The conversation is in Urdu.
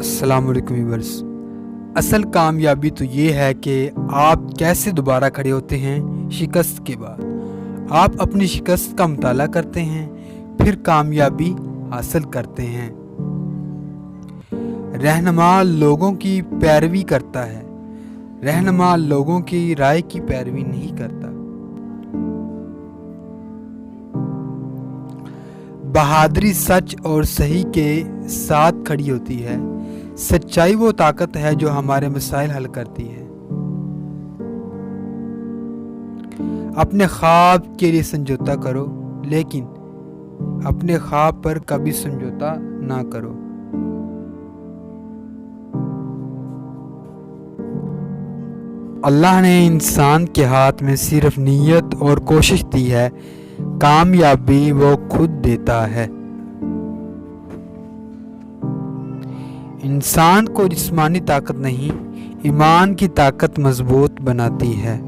السلام علیکم ویورز۔ اصل کامیابی تو یہ ہے کہ آپ کیسے دوبارہ کھڑے ہوتے ہیں شکست کے بعد۔ آپ اپنی شکست کا مطالعہ کرتے ہیں، پھر کامیابی حاصل کرتے ہیں۔ رہنما لوگوں کی پیروی کرتا ہے، رہنما لوگوں کی رائے کی پیروی نہیں کرتا۔ بہادری سچ اور صحیح کے ساتھ کھڑی ہوتی ہے۔ سچائی وہ طاقت ہے جو ہمارے مسائل حل کرتی ہے۔ اپنے خواب کے لیے سمجھوتا کرو، لیکن اپنے خواب پر کبھی سمجھوتا نہ کرو۔ اللہ نے انسان کے ہاتھ میں صرف نیت اور کوشش دی ہے، کامیابی وہ خود دیتا ہے۔ انسان کو جسمانی طاقت نہیں، ایمان کی طاقت مضبوط بناتی ہے۔